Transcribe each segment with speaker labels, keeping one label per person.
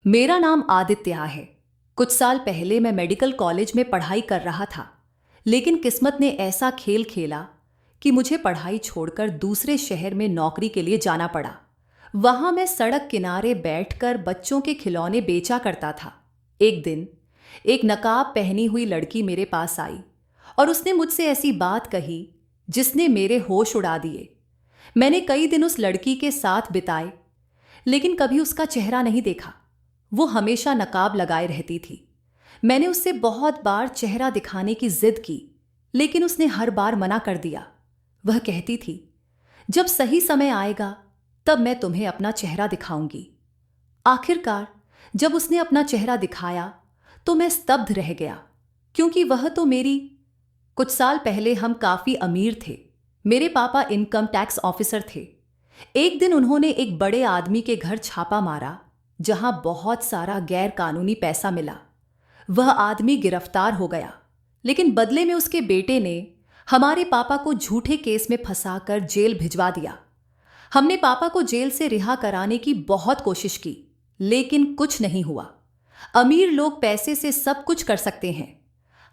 Speaker 1: मेरा नाम आदित्य है। कुछ साल पहले मैं मेडिकल कॉलेज में पढ़ाई कर रहा था, लेकिन किस्मत ने ऐसा खेल खेला कि मुझे पढ़ाई छोड़कर दूसरे शहर में नौकरी के लिए जाना पड़ा। वहां मैं सड़क किनारे बैठकर बच्चों के खिलौने बेचा करता था। एक दिन एक नकाब पहनी हुई लड़की मेरे पास आई और उसने मुझसे ऐसी बात कही जिसने मेरे होश उड़ा दिए। मैंने कई दिन उस लड़की के साथ बिताए, लेकिन कभी उसका चेहरा नहीं देखा। वो हमेशा नकाब लगाए रहती थी। मैंने उससे बहुत बार चेहरा दिखाने की जिद की, लेकिन उसने हर बार मना कर दिया। वह कहती थी, जब सही समय आएगा तब मैं तुम्हें अपना चेहरा दिखाऊंगी। आखिरकार जब उसने अपना चेहरा दिखाया तो मैं स्तब्ध रह गया, क्योंकि वह तो मेरी। कुछ साल पहले हम काफी अमीर थे। मेरे पापा इनकम टैक्स ऑफिसर थे। एक दिन उन्होंने एक बड़े आदमी के घर छापा मारा, जहां बहुत सारा गैर कानूनी पैसा मिला। वह आदमी गिरफ्तार हो गया, लेकिन बदले में उसके बेटे ने हमारे पापा को झूठे केस में फंसाकर जेल भिजवा दिया। हमने पापा को जेल से रिहा कराने की बहुत कोशिश की, लेकिन कुछ नहीं हुआ। अमीर लोग पैसे से सब कुछ कर सकते हैं।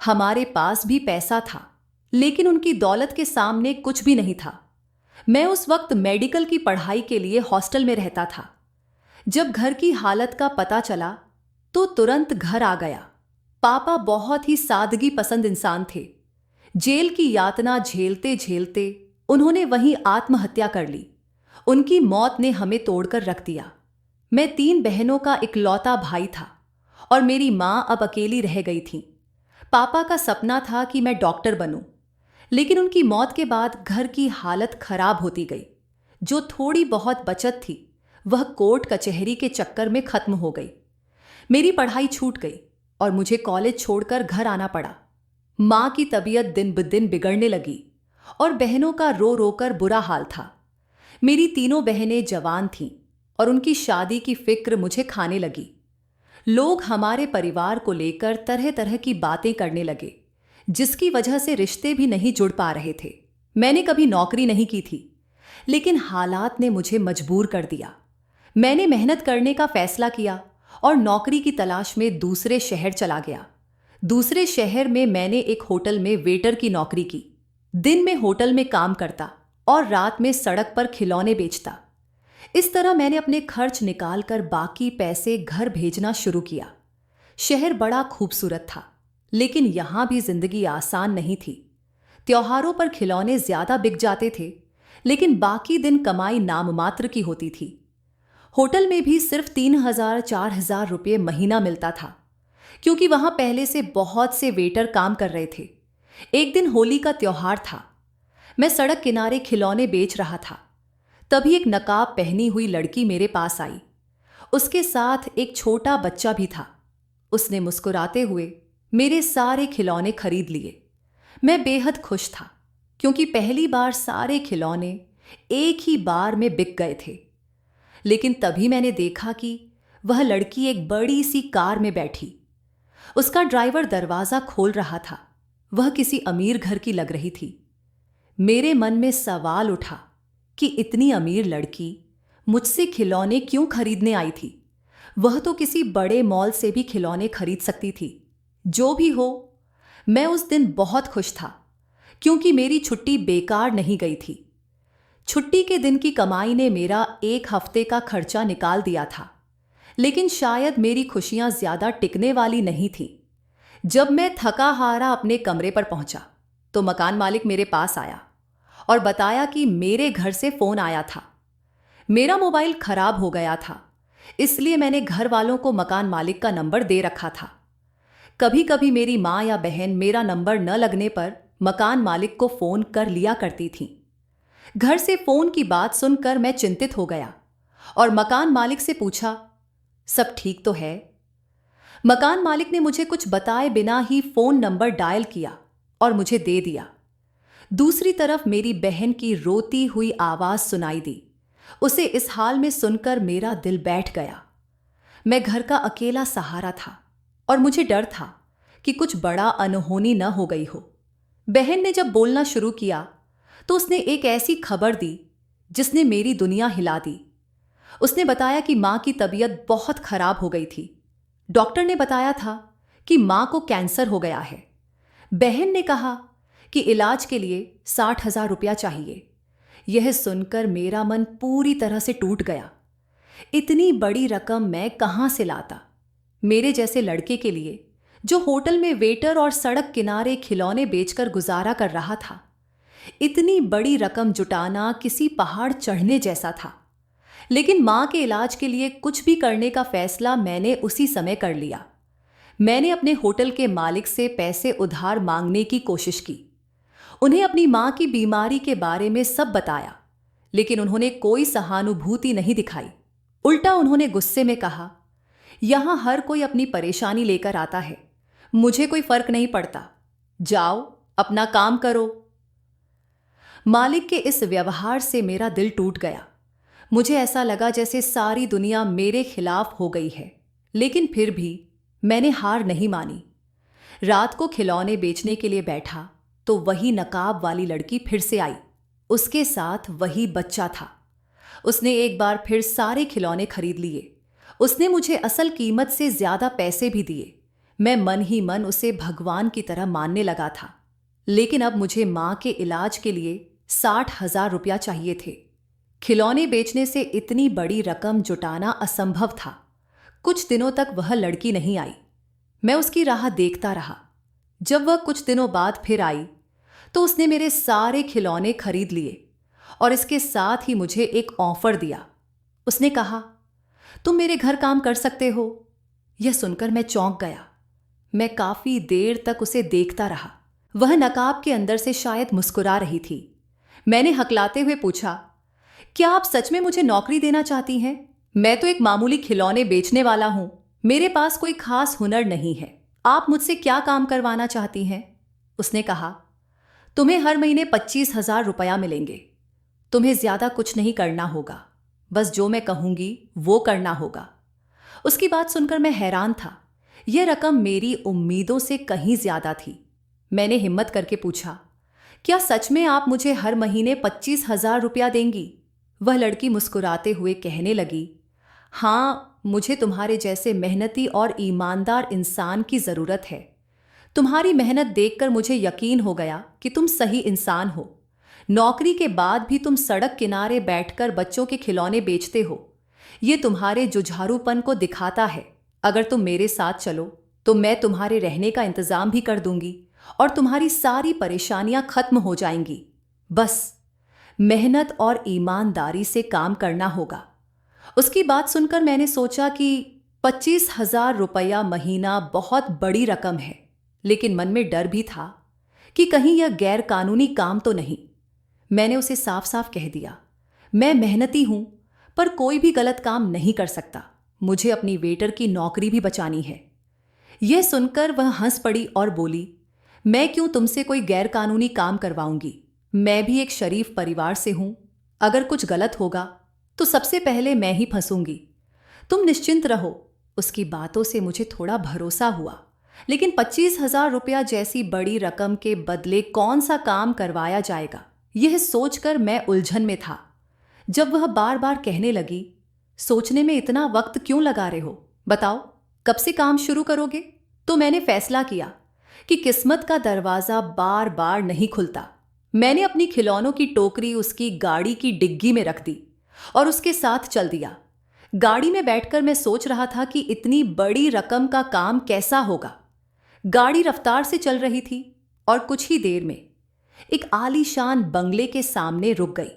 Speaker 1: हमारे पास भी पैसा था, लेकिन उनकी दौलत के सामने कुछ भी नहीं था। मैं उस वक्त मेडिकल की पढ़ाई के लिए हॉस्टल में रहता था। जब घर की हालत का पता चला तो तुरंत घर आ गया। पापा बहुत ही सादगी पसंद इंसान थे। जेल की यातना झेलते झेलते उन्होंने वहीं आत्महत्या कर ली। उनकी मौत ने हमें तोड़कर रख दिया। मैं 3 बहनों का इकलौता भाई था और मेरी मां अब अकेली रह गई थी। पापा का सपना था कि मैं डॉक्टर बनूं, लेकिन उनकी मौत के बाद घर की हालत खराब होती गई। जो थोड़ी बहुत बचत थी वह कोर्ट कचहरी के चक्कर में खत्म हो गई। मेरी पढ़ाई छूट गई और मुझे कॉलेज छोड़कर घर आना पड़ा। मां की तबीयत दिन ब दिन बिगड़ने लगी और बहनों का रो रोकर बुरा हाल था। मेरी तीनों बहनें जवान थीं और उनकी शादी की फिक्र मुझे खाने लगी। लोग हमारे परिवार को लेकर तरह तरह की बातें करने लगे, जिसकी वजह से रिश्ते भी नहीं जुड़ पा रहे थे। मैंने कभी नौकरी नहीं की थी, लेकिन हालात ने मुझे मजबूर कर दिया। मैंने मेहनत करने का फैसला किया और नौकरी की तलाश में दूसरे शहर चला गया। दूसरे शहर में मैंने एक होटल में वेटर की नौकरी की। दिन में होटल में काम करता और रात में सड़क पर खिलौने बेचता। इस तरह मैंने अपने खर्च निकालकर बाकी पैसे घर भेजना शुरू किया। शहर बड़ा खूबसूरत था, लेकिन यहां भी जिंदगी आसान नहीं थी। त्योहारों पर खिलौने ज्यादा बिक जाते थे, लेकिन बाकी दिन कमाई नाममात्र की होती थी। होटल में भी सिर्फ 3,000-4,000 रुपये महीना मिलता था, क्योंकि वहां पहले से बहुत से वेटर काम कर रहे थे। एक दिन होली का त्योहार था। मैं सड़क किनारे खिलौने बेच रहा था। तभी एक नकाब पहनी हुई लड़की मेरे पास आई। उसके साथ एक छोटा बच्चा भी था। उसने मुस्कुराते हुए मेरे सारे खिलौने खरीद लिए। मैं बेहद खुश था, क्योंकि पहली बार सारे खिलौने एक ही बार में बिक गए थे। लेकिन तभी मैंने देखा कि वह लड़की एक बड़ी सी कार में बैठी। उसका ड्राइवर दरवाजा खोल रहा था। वह किसी अमीर घर की लग रही थी। मेरे मन में सवाल उठा कि इतनी अमीर लड़की मुझसे खिलौने क्यों खरीदने आई थी। वह तो किसी बड़े मॉल से भी खिलौने खरीद सकती थी। जो भी हो, मैं उस दिन बहुत खुश था, क्योंकि मेरी छुट्टी बेकार नहीं गई थी। छुट्टी के दिन की कमाई ने मेरा 1 हफ्ते का खर्चा निकाल दिया था, लेकिन शायद मेरी खुशियां ज्यादा टिकने वाली नहीं थी। जब मैं थका हारा अपने कमरे पर पहुंचा तो मकान मालिक मेरे पास आया और बताया कि मेरे घर से फोन आया था। मेरा मोबाइल खराब हो गया था, इसलिए मैंने घर वालों को मकान मालिक का नंबर दे रखा था। कभी कभी मेरी माँ या बहन मेरा नंबर न लगने पर मकान मालिक को फोन कर लिया करती थीं। घर से फोन की बात सुनकर मैं चिंतित हो गया और मकान मालिक से पूछा, सब ठीक तो है? मकान मालिक ने मुझे कुछ बताए बिना ही फोन नंबर डायल किया और मुझे दे दिया। दूसरी तरफ मेरी बहन की रोती हुई आवाज सुनाई दी। उसे इस हाल में सुनकर मेरा दिल बैठ गया। मैं घर का अकेला सहारा था और मुझे डर था कि कुछ बड़ा अनहोनी न हो गई हो। बहन ने जब बोलना शुरू किया तो उसने एक ऐसी खबर दी जिसने मेरी दुनिया हिला दी। उसने बताया कि माँ की तबीयत बहुत खराब हो गई थी। डॉक्टर ने बताया था कि माँ को कैंसर हो गया है। बहन ने कहा कि इलाज के लिए 60,000 रुपया चाहिए। यह सुनकर मेरा मन पूरी तरह से टूट गया। इतनी बड़ी रकम मैं कहाँ से लाता? मेरे जैसे लड़के के लिए, जो होटल में वेटर और सड़क किनारे खिलौने बेचकर गुजारा कर रहा था, इतनी बड़ी रकम जुटाना किसी पहाड़ चढ़ने जैसा था। लेकिन मां के इलाज के लिए कुछ भी करने का फैसला मैंने उसी समय कर लिया। मैंने अपने होटल के मालिक से पैसे उधार मांगने की कोशिश की। उन्हें अपनी मां की बीमारी के बारे में सब बताया, लेकिन उन्होंने कोई सहानुभूति नहीं दिखाई। उल्टा उन्होंने गुस्से में कहा, यहां हर कोई अपनी परेशानी लेकर आता है, मुझे कोई फर्क नहीं पड़ता, जाओ अपना काम करो। मालिक के इस व्यवहार से मेरा दिल टूट गया। मुझे ऐसा लगा जैसे सारी दुनिया मेरे खिलाफ हो गई है। लेकिन फिर भी मैंने हार नहीं मानी। रात को खिलौने बेचने के लिए बैठा तो वही नकाब वाली लड़की फिर से आई। उसके साथ वही बच्चा था। उसने एक बार फिर सारे खिलौने खरीद लिए। उसने मुझे असल कीमत से ज्यादा पैसे भी दिए। मैं मन ही मन उसे भगवान की तरह मानने लगा था। लेकिन अब मुझे मां के इलाज के लिए 60,000 रुपया चाहिए थे। खिलौने बेचने से इतनी बड़ी रकम जुटाना असंभव था। कुछ दिनों तक वह लड़की नहीं आई। मैं उसकी राह देखता रहा। जब वह कुछ दिनों बाद फिर आई तो उसने मेरे सारे खिलौने खरीद लिए और इसके साथ ही मुझे एक ऑफर दिया। उसने कहा, तुम मेरे घर काम कर सकते हो। यह सुनकर मैं चौंक गया। मैं काफी देर तक उसे देखता रहा। वह नकाब के अंदर से शायद मुस्कुरा रही थी। मैंने हकलाते हुए पूछा, क्या आप सच में मुझे नौकरी देना चाहती हैं? मैं तो एक मामूली खिलौने बेचने वाला हूं। मेरे पास कोई खास हुनर नहीं है। आप मुझसे क्या काम करवाना चाहती हैं? उसने कहा, तुम्हें हर महीने 25,000 रुपया मिलेंगे। तुम्हें ज्यादा कुछ नहीं करना होगा, बस जो मैं कहूंगी वो करना होगा। उसकी बात सुनकर मैं हैरान था। यह रकम मेरी उम्मीदों से कहीं ज्यादा थी। मैंने हिम्मत करके पूछा, क्या सच में आप मुझे हर महीने 25,000 रुपया देंगी? वह लड़की मुस्कुराते हुए कहने लगी, हाँ, मुझे तुम्हारे जैसे मेहनती और ईमानदार इंसान की जरूरत है। तुम्हारी मेहनत देखकर मुझे यकीन हो गया कि तुम सही इंसान हो। नौकरी के बाद भी तुम सड़क किनारे बैठकर बच्चों के खिलौने बेचते हो। ये तुम्हारे जुझारूपन को दिखाता है। अगर तुम मेरे साथ चलो तो मैं तुम्हारे रहने का इंतजाम भी कर दूंगी और तुम्हारी सारी परेशानियां खत्म हो जाएंगी। बस मेहनत और ईमानदारी से काम करना होगा। उसकी बात सुनकर मैंने सोचा कि 25,000 रुपया महीना बहुत बड़ी रकम है, लेकिन मन में डर भी था कि कहीं यह गैर कानूनी काम तो नहीं। मैंने उसे साफ साफ कह दिया, मैं मेहनती हूं पर कोई भी गलत काम नहीं कर सकता। मुझे अपनी वेटर की नौकरी भी बचानी है। यह सुनकर वह हंस पड़ी और बोली, मैं क्यों तुमसे कोई गैर कानूनी काम करवाऊंगी? मैं भी एक शरीफ परिवार से हूं। अगर कुछ गलत होगा तो सबसे पहले मैं ही फंसूंगी। तुम निश्चिंत रहो। उसकी बातों से मुझे थोड़ा भरोसा हुआ, लेकिन 25,000 रुपया जैसी बड़ी रकम के बदले कौन सा काम करवाया जाएगा, यह सोचकर मैं उलझन में था। जब वह बार बार कहने लगी, सोचने में इतना वक्त क्यों लगा रहे हो? बताओ, कब से काम शुरू करोगे? तो मैंने फैसला किया कि किस्मत का दरवाजा बार बार नहीं खुलता। मैंने अपनी खिलौनों की टोकरी उसकी गाड़ी की डिग्गी में रख दी और उसके साथ चल दिया। गाड़ी में बैठकर मैं सोच रहा था कि इतनी बड़ी रकम का काम कैसा होगा। गाड़ी रफ्तार से चल रही थी और कुछ ही देर में एक आलीशान बंगले के सामने रुक गई।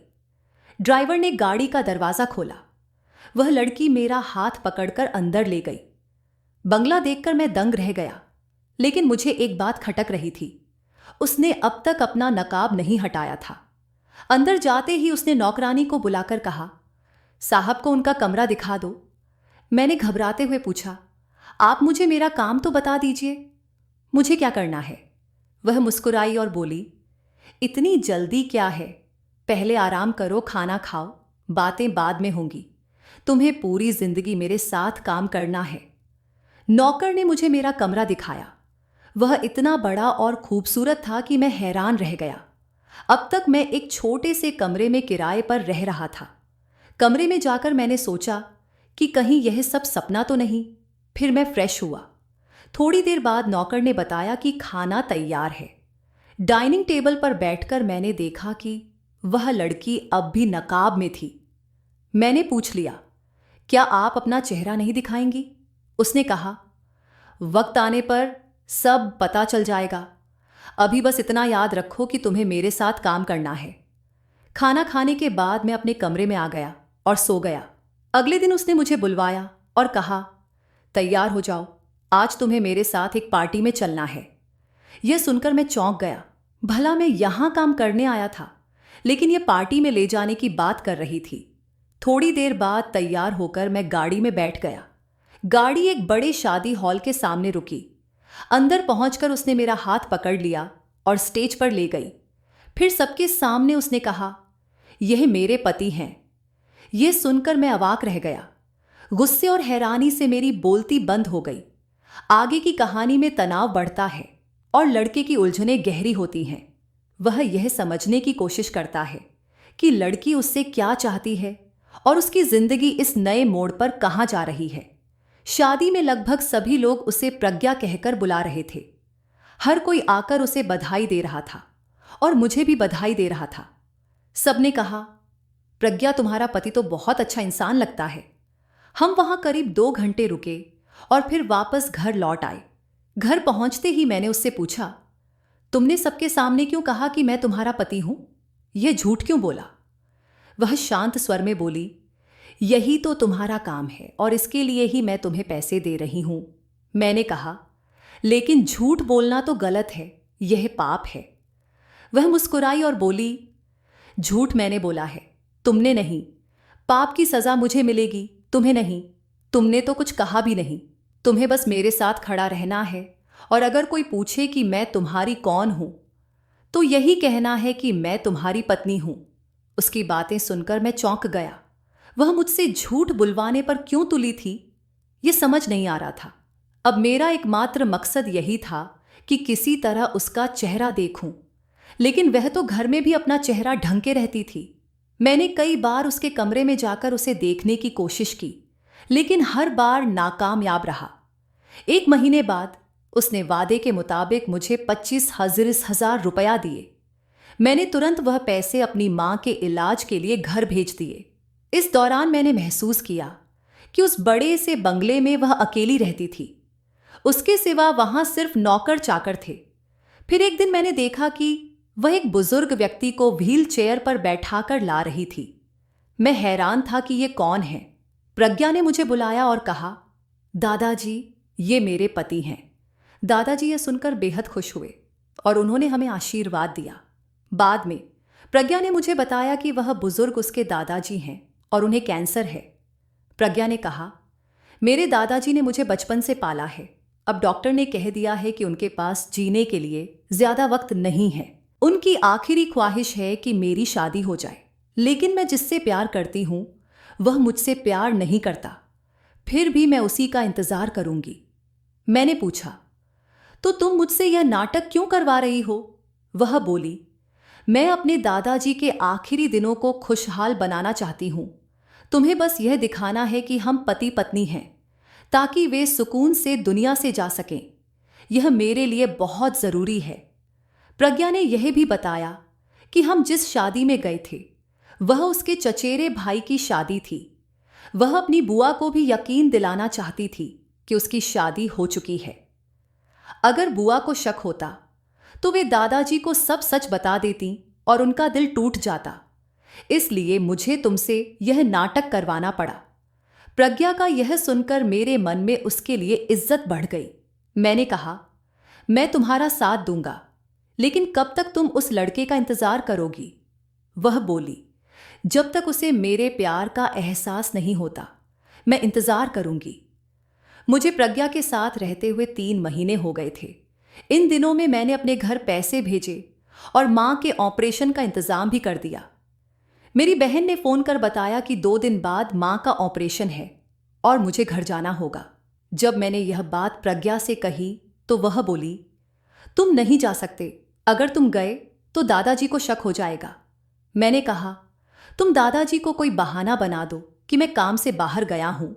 Speaker 1: ड्राइवर ने गाड़ी का दरवाजा खोला। वह लड़की मेरा हाथ पकड़कर अंदर ले गई। बंगला देखकर मैं दंग रह गया, लेकिन मुझे एक बात खटक रही थी। उसने अब तक अपना नकाब नहीं हटाया था। अंदर जाते ही उसने नौकरानी को बुलाकर कहा, साहब को उनका कमरा दिखा दो। मैंने घबराते हुए पूछा, आप मुझे मेरा काम तो बता दीजिए, मुझे क्या करना है? वह मुस्कुराई और बोली, इतनी जल्दी क्या है? पहले आराम करो, खाना खाओ, बातें बाद में होंगी। तुम्हें पूरी जिंदगी मेरे साथ काम करना है। नौकर ने मुझे मेरा कमरा दिखाया। वह इतना बड़ा और खूबसूरत था कि मैं हैरान रह गया। अब तक मैं एक छोटे से कमरे में किराए पर रह रहा था। कमरे में जाकर मैंने सोचा कि कहीं यह सब सपना तो नहीं। फिर मैं फ्रेश हुआ। थोड़ी देर बाद नौकर ने बताया कि खाना तैयार है। डाइनिंग टेबल पर बैठकर मैंने देखा कि वह लड़की अब भी नकाब में थी। मैंने पूछ लिया, क्या आप अपना चेहरा नहीं दिखाएंगी? उसने कहा, वक्त आने पर सब पता चल जाएगा। अभी बस इतना याद रखो कि तुम्हें मेरे साथ काम करना है। खाना खाने के बाद मैं अपने कमरे में आ गया और सो गया। अगले दिन उसने मुझे बुलवाया और कहा, तैयार हो जाओ, आज तुम्हें मेरे साथ एक पार्टी में चलना है। यह सुनकर मैं चौंक गया। भला मैं यहां काम करने आया था, लेकिन यह पार्टी में ले जाने की बात कर रही थी। थोड़ी देर बाद तैयार होकर मैं गाड़ी में बैठ गया। गाड़ी एक बड़े शादी हॉल के सामने रुकी। अंदर पहुंचकर उसने मेरा हाथ पकड़ लिया और स्टेज पर ले गई। फिर सबके सामने उसने कहा, यह मेरे पति हैं। यह सुनकर मैं अवाक रह गया। गुस्से और हैरानी से मेरी बोलती बंद हो गई। आगे की कहानी में तनाव बढ़ता है और लड़के की उलझनें गहरी होती हैं। वह यह समझने की कोशिश करता है कि लड़की उससे क्या चाहती है और उसकी जिंदगी इस नए मोड़ पर कहां जा रही है। शादी में लगभग सभी लोग उसे प्रज्ञा कहकर बुला रहे थे। हर कोई आकर उसे बधाई दे रहा था और मुझे भी बधाई दे रहा था। सबने कहा, प्रज्ञा, तुम्हारा पति तो बहुत अच्छा इंसान लगता है। हम वहां करीब 2 घंटे रुके और फिर वापस घर लौट आए। घर पहुंचते ही मैंने उससे पूछा, तुमने सबके सामने क्यों कहा कि मैं तुम्हारा पति हूं? यह झूठ क्यों बोला? वह शांत स्वर में बोली, यही तो तुम्हारा काम है और इसके लिए ही मैं तुम्हें पैसे दे रही हूं। मैंने कहा, लेकिन झूठ बोलना तो गलत है, यह पाप है। वह मुस्कुराई और बोली, झूठ मैंने बोला है, तुमने नहीं। पाप की सजा मुझे मिलेगी, तुम्हें नहीं। तुमने तो कुछ कहा भी नहीं। तुम्हें बस मेरे साथ खड़ा रहना है और अगर कोई पूछे कि मैं तुम्हारी कौन हूं, तो यही कहना है कि मैं तुम्हारी पत्नी हूं। उसकी बातें सुनकर मैं चौंक गया। वह मुझसे झूठ बुलवाने पर क्यों तुली थी, यह समझ नहीं आ रहा था। अब मेरा एकमात्र मकसद यही था कि किसी तरह उसका चेहरा देखूं, लेकिन वह तो घर में भी अपना चेहरा ढंग के रहती थी। मैंने कई बार उसके कमरे में जाकर उसे देखने की कोशिश की, लेकिन हर बार नाकामयाब रहा। 1 महीने बाद उसने वादे के मुताबिक मुझे 25,000 रुपया दिए। मैंने तुरंत वह पैसे अपनी मां के इलाज के लिए घर भेज दिए। इस दौरान मैंने महसूस किया कि उस बड़े से बंगले में वह अकेली रहती थी। उसके सिवा वहां सिर्फ नौकर चाकर थे। फिर एक दिन मैंने देखा कि वह एक बुजुर्ग व्यक्ति को व्हील चेयर पर बैठाकर ला रही थी। मैं हैरान था कि ये कौन है। प्रज्ञा ने मुझे बुलाया और कहा, दादाजी, ये मेरे पति हैं। दादाजी यह सुनकर बेहद खुश हुए और उन्होंने हमें आशीर्वाद दिया। बाद में प्रज्ञा ने मुझे बताया कि वह बुजुर्ग उसके दादाजी हैं और उन्हें कैंसर है। प्रज्ञा ने कहा, मेरे दादाजी ने मुझे बचपन से पाला है। अब डॉक्टर ने कह दिया है कि उनके पास जीने के लिए ज्यादा वक्त नहीं है। उनकी आखिरी ख्वाहिश है कि मेरी शादी हो जाए, लेकिन मैं जिससे प्यार करती हूं वह मुझसे प्यार नहीं करता। फिर भी मैं उसी का इंतजार करूंगी। मैंने पूछा, तो तुम मुझसे यह नाटक क्यों करवा रही हो? वह बोली, मैं अपने दादाजी के आखिरी दिनों को खुशहाल बनाना चाहती हूं। तुम्हें बस यह दिखाना है कि हम पति पत्नी हैं, ताकि वे सुकून से दुनिया से जा सकें। यह मेरे लिए बहुत जरूरी है। प्रज्ञा ने यह भी बताया कि हम जिस शादी में गए थे वह उसके चचेरे भाई की शादी थी। वह अपनी बुआ को भी यकीन दिलाना चाहती थी कि उसकी शादी हो चुकी है। अगर बुआ को शक होता तो वे दादाजी को सब सच बता देती और उनका दिल टूट जाता। इसलिए मुझे तुमसे यह नाटक करवाना पड़ा। प्रज्ञा का यह सुनकर मेरे मन में उसके लिए इज्जत बढ़ गई। मैंने कहा, मैं तुम्हारा साथ दूंगा, लेकिन कब तक तुम उस लड़के का इंतजार करोगी? वह बोली, जब तक उसे मेरे प्यार का एहसास नहीं होता मैं इंतजार करूंगी। मुझे प्रज्ञा के साथ रहते हुए 3 महीने हो गए थे। इन दिनों में मैंने अपने घर पैसे भेजे और मां के ऑपरेशन का इंतजाम भी कर दिया। मेरी बहन ने फोन कर बताया कि 2 दिन बाद मां का ऑपरेशन है और मुझे घर जाना होगा। जब मैंने यह बात प्रज्ञा से कही तो वह बोली, तुम नहीं जा सकते। अगर तुम गए तो दादाजी को शक हो जाएगा। मैंने कहा, तुम दादाजी को कोई बहाना बना दो कि मैं काम से बाहर गया हूं।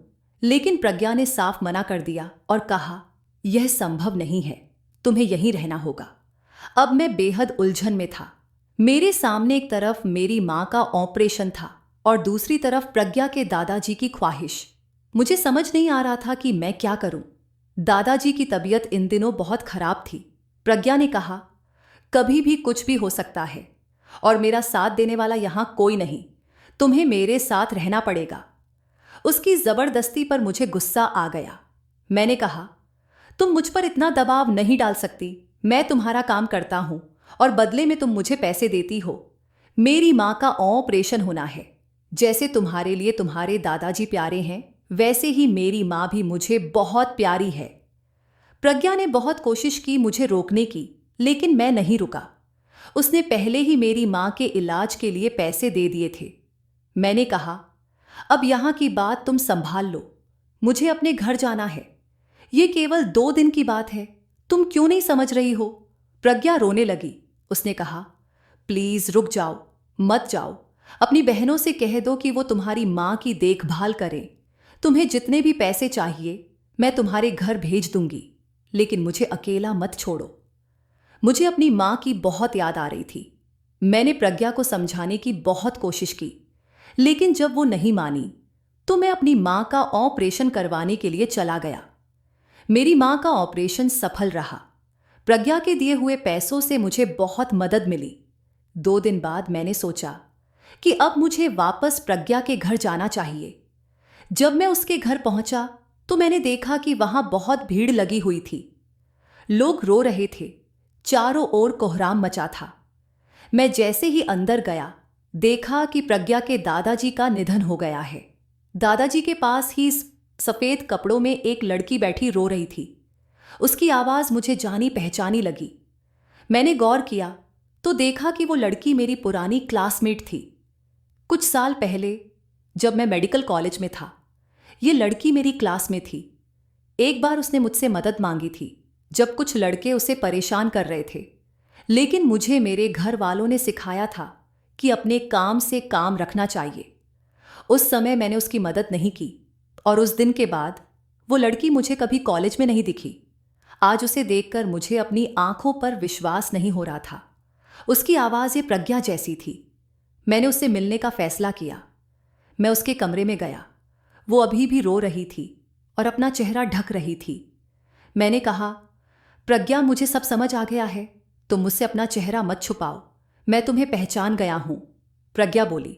Speaker 1: लेकिन प्रज्ञा ने साफ मना कर दिया और कहा, यह संभव नहीं है, तुम्हें यहीं रहना होगा। अब मैं बेहद उलझन में था। मेरे सामने एक तरफ मेरी मां का ऑपरेशन था और दूसरी तरफ प्रज्ञा के दादाजी की ख्वाहिश। मुझे समझ नहीं आ रहा था कि मैं क्या करूं। दादाजी की तबीयत इन दिनों बहुत खराब थी। प्रज्ञा ने कहा, कभी भी कुछ भी हो सकता है और मेरा साथ देने वाला यहां कोई नहीं, तुम्हें मेरे साथ रहना पड़ेगा। उसकी जबरदस्ती पर मुझे गुस्सा आ गया। मैंने कहा, तुम मुझ पर इतना दबाव नहीं डाल सकती। मैं तुम्हारा काम करता हूं और बदले में तुम मुझे पैसे देती हो। मेरी मां का ऑपरेशन होना है। जैसे तुम्हारे लिए तुम्हारे दादाजी प्यारे हैं, वैसे ही मेरी मां भी मुझे बहुत प्यारी है। प्रज्ञा ने बहुत कोशिश की मुझे रोकने की, लेकिन मैं नहीं रुका। उसने पहले ही मेरी मां के इलाज के लिए पैसे दे दिए थे। मैंने कहा, अब यहां की बात तुम संभाल लो, मुझे अपने घर जाना है। ये केवल 2 दिन की बात है, तुम क्यों नहीं समझ रही हो? प्रज्ञा रोने लगी। उसने कहा, प्लीज रुक जाओ, मत जाओ। अपनी बहनों से कह दो कि वो तुम्हारी मां की देखभाल करें। तुम्हें जितने भी पैसे चाहिए मैं तुम्हारे घर भेज दूंगी, लेकिन मुझे अकेला मत छोड़ो। मुझे अपनी मां की बहुत याद आ रही थी। मैंने प्रज्ञा को समझाने की बहुत कोशिश की, लेकिन जब वो नहीं मानी तो मैं अपनी मां का ऑपरेशन करवाने के लिए चला गया। मेरी मां का ऑपरेशन सफल रहा। प्रज्ञा के दिए हुए पैसों से मुझे बहुत मदद मिली। 2 दिन बाद मैंने सोचा कि अब मुझे वापस प्रज्ञा के घर जाना चाहिए। जब मैं उसके घर पहुंचा तो मैंने देखा कि वहां बहुत भीड़ लगी हुई थी। लोग रो रहे थे, चारों ओर कोहराम मचा था। मैं जैसे ही अंदर गया, देखा कि प्रज्ञा के दादाजी का निधन हो गया है। दादाजी के पास ही सफेद कपड़ों में एक लड़की बैठी रो रही थी। उसकी आवाज मुझे जानी पहचानी लगी। मैंने गौर किया तो देखा कि वो लड़की मेरी पुरानी क्लासमेट थी। कुछ साल पहले जब मैं मेडिकल कॉलेज में था, ये लड़की मेरी क्लास में थी। एक बार उसने मुझसे मदद मांगी थी जब कुछ लड़के उसे परेशान कर रहे थे, लेकिन मुझे मेरे घर वालों ने सिखाया था कि अपने काम से काम रखना चाहिए। उस समय मैंने उसकी मदद नहीं की और उस दिन के बाद वो लड़की मुझे कभी कॉलेज में नहीं दिखी। आज उसे देखकर मुझे अपनी आंखों पर विश्वास नहीं हो रहा था। उसकी आवाज़ प्रज्ञा जैसी थी। मैंने उससे मिलने का फैसला किया। मैं उसके कमरे में गया। वो अभी भी रो रही थी और अपना चेहरा ढक रही थी। मैंने कहा, प्रज्ञा, मुझे सब समझ आ गया है, तुम मुझसे अपना चेहरा मत छुपाओ, मैं तुम्हें पहचान गया हूं। प्रज्ञा बोली,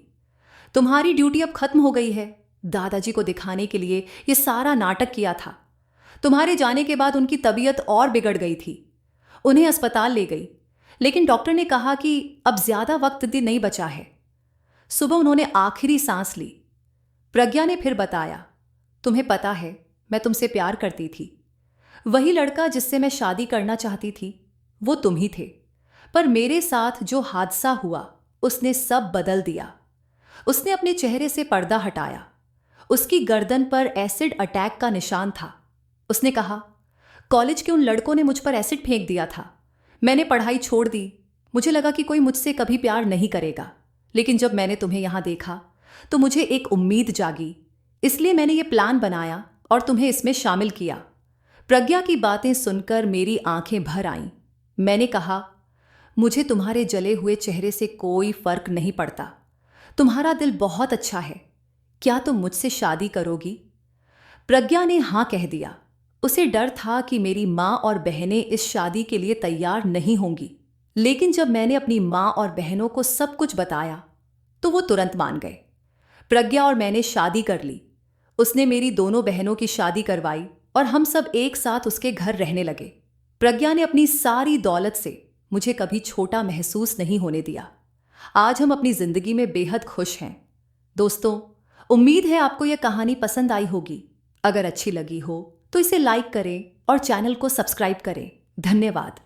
Speaker 1: तुम्हारी ड्यूटी अब खत्म हो गई है। दादाजी को दिखाने के लिए ये सारा नाटक किया था। तुम्हारे जाने के बाद उनकी तबीयत और बिगड़ गई थी। उन्हें अस्पताल ले गई, लेकिन डॉक्टर ने कहा कि अब ज्यादा वक्त दिन नहीं बचा है। सुबह उन्होंने आखिरी सांस ली। प्रज्ञा ने फिर बताया, तुम्हें पता है मैं तुमसे प्यार करती थी। वही लड़का जिससे मैं शादी करना चाहती थी, वो तुम ही थे। पर मेरे साथ जो हादसा हुआ उसने सब बदल दिया। उसने अपने चेहरे से पर्दा हटाया। उसकी गर्दन पर एसिड अटैक का निशान था। उसने कहा, कॉलेज के उन लड़कों ने मुझ पर एसिड फेंक दिया था। मैंने पढ़ाई छोड़ दी। मुझे लगा कि कोई मुझसे कभी प्यार नहीं करेगा, लेकिन जब मैंने तुम्हें यहां देखा तो मुझे एक उम्मीद जागी। इसलिए मैंने ये प्लान बनाया और तुम्हें इसमें शामिल किया। प्रज्ञा की बातें सुनकर मेरी आंखें भर आईं। मैंने कहा, मुझे तुम्हारे जले हुए चेहरे से कोई फर्क नहीं पड़ता। तुम्हारा दिल बहुत अच्छा है। क्या तुम मुझसे शादी करोगी? प्रज्ञा ने हां कह दिया। उसे डर था कि मेरी मां और बहनें इस शादी के लिए तैयार नहीं होंगी, लेकिन जब मैंने अपनी मां और बहनों को सब कुछ बताया तो वो तुरंत मान गए। प्रज्ञा और मैंने शादी कर ली। उसने मेरी दोनों बहनों की शादी करवाई और हम सब एक साथ उसके घर रहने लगे। प्रज्ञा ने अपनी सारी दौलत से मुझे कभी छोटा महसूस नहीं होने दिया। आज हम अपनी जिंदगी में बेहद खुश हैं। दोस्तों, उम्मीद है आपको यह कहानी पसंद आई होगी। अगर अच्छी लगी हो तो इसे लाइक करें और चैनल को सब्सक्राइब करें। धन्यवाद।